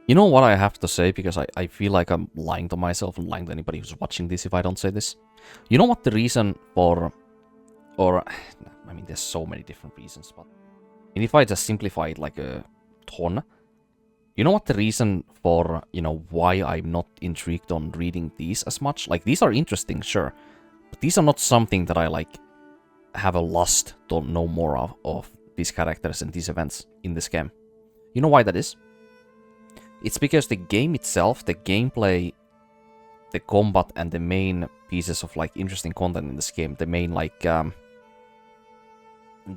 You know what I have to say, because I feel like I'm lying to myself and lying to anybody who's watching this if I don't say this. You know what the reason for... Or... I mean, there's so many different reasons, but... And if I just simplify it like a ton... You know what the reason for, you know, why I'm not intrigued on reading these as much? Like, these are interesting, sure. But these are not something that I, like, have a lust to know more of these characters and these events in this game. You know why that is? It's because the game itself, the gameplay, the combat, and the main pieces of, like, interesting content in this game, the main, like,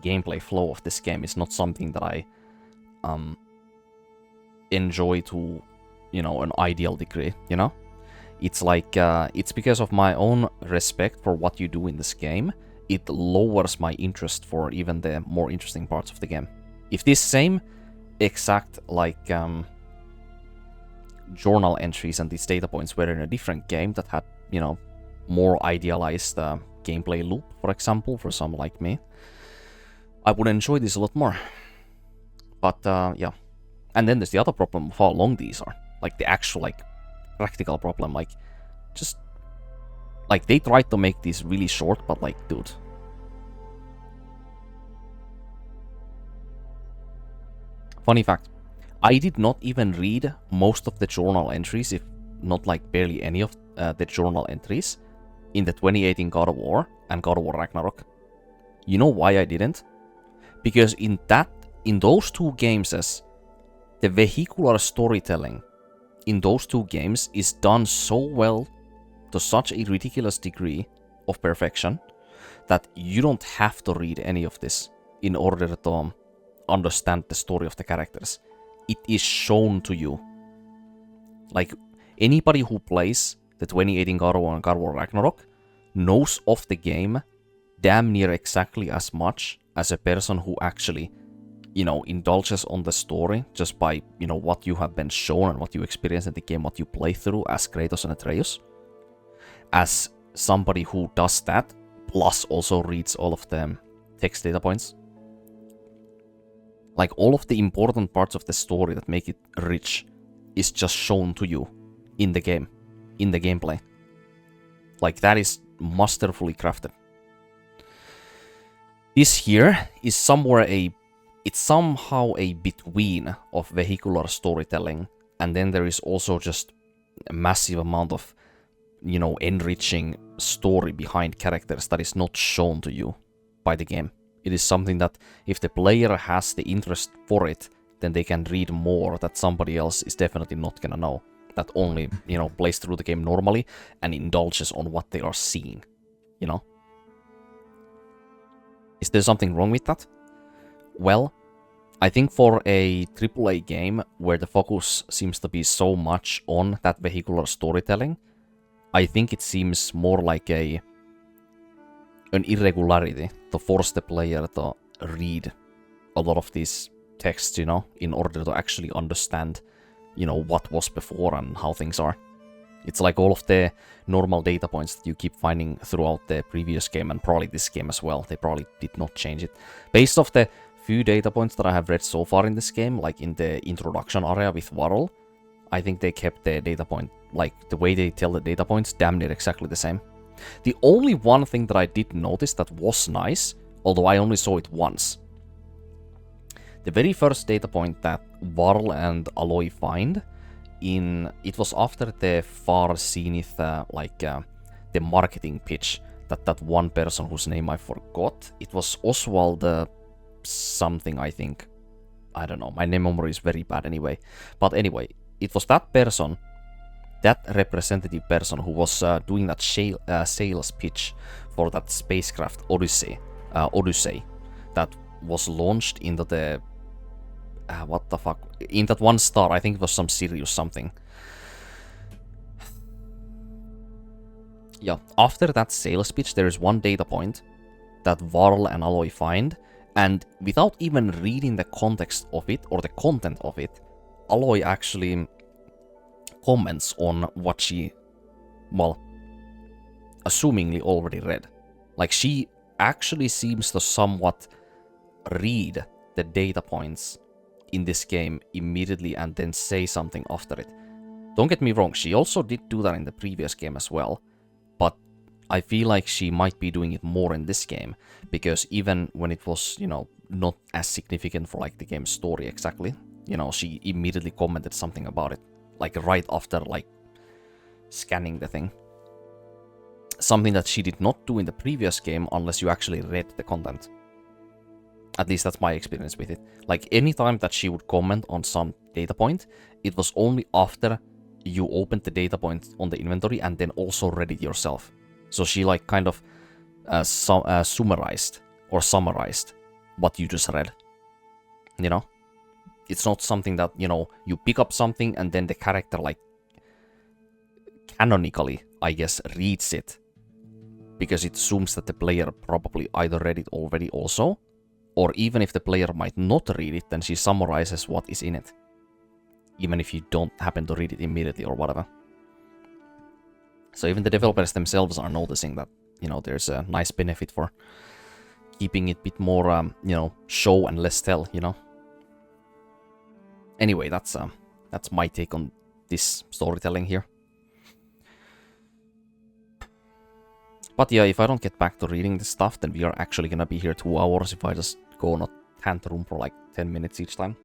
gameplay flow of this game is not something that I, enjoy to, you know, an ideal degree, you know? It's like, it's because of my own respect for what you do in this game, it lowers my interest for even the more interesting parts of the game. If this same exact, like, journal entries and these data points were in a different game that had, you know, more idealized gameplay loop, for example, for someone like me, I would enjoy this a lot more. But, yeah. And then there's the other problem of how long these are. Like, the actual, like, practical problem. Like, just... Like, they tried to make these really short, but, like, dude. Funny fact. I did not even read most of the journal entries, if not, like, barely any of the journal entries, in the 2018 God of War and God of War Ragnarok. You know why I didn't? Because in those two games, the vehicular storytelling in those two games is done so well, to such a ridiculous degree of perfection, that you don't have to read any of this in order to understand the story of the characters. It is shown to you. Like, anybody who plays the 2018 God of War and God of War Ragnarok knows of the game damn near exactly as much as a person who actually, you know, indulges on the story just by, you know, what you have been shown and what you experience in the game, what you play through as Kratos and Atreus, as somebody who does that, plus also reads all of the text data points. Like, all of the important parts of the story that make it rich is just shown to you in the game, in the gameplay. Like, that is masterfully crafted. This here is it's somehow a between of vehicular storytelling, and then there is also just a massive amount of, you know, enriching story behind characters that is not shown to you by the game. It is something that if the player has the interest for it, then they can read more that somebody else is definitely not gonna know. That only, you know, plays through the game normally and indulges on what they are seeing, you know? Is there something wrong with that? Well, I think for a AAA game where the focus seems to be so much on that vehicular storytelling, I think it seems more like an irregularity to force the player to read a lot of these texts, you know, in order to actually understand, you know, what was before and how things are. It's like all of the normal data points that you keep finding throughout the previous game, and probably this game as well. They probably did not change it. Based off the few data points that I have read so far in this game, like in the introduction area with Varl, I think they kept the data point, like the way they tell the data points, damn near exactly the same. The only one thing that I did notice that was nice, although I only saw it once. The very first data point that Varl and Aloy find, it was after the Far Zenith, the marketing pitch, that one person whose name I forgot. It was Oswald something, I think. I don't know, my name memory is very bad anyway. But anyway, it was that person, that representative person who was doing that sales pitch for that spacecraft Odyssey, that was launched into the... what the fuck? In that one star, I think it was some Sirius something. Yeah, after that sales pitch, there is one data point that Varl and Aloy find, and without even reading the context of it, or the content of it, Aloy actually comments on what she, well, assumingly already read. Like, she actually seems to somewhat read the data points in this game immediately and then say something after it. Don't get me wrong, she also did do that in the previous game as well, but I feel like she might be doing it more in this game, because even when it was, you know, not as significant for like the game's story exactly, you know, she immediately commented something about it, like right after like scanning the thing. Something that she did not do in the previous game unless you actually read the content. At least that's my experience with it. Like anytime that she would comment on some data point, it was only after you opened the data point on the inventory and then also read it yourself. So she like kind of summarized what you just read. You know? It's not something that, you know, you pick up something and then the character like canonically, I guess, reads it. Because it assumes that the player probably either read it already also, or even if the player might not read it, then she summarizes what is in it. Even if you don't happen to read it immediately or whatever. So even the developers themselves are noticing that, you know, there's a nice benefit for keeping it a bit more, you know, show and less tell, you know. Anyway, that's my take on this storytelling here. But yeah, if I don't get back to reading this stuff, then we are actually gonna be here 2 hours if I just go on a tantrum for like 10 minutes each time.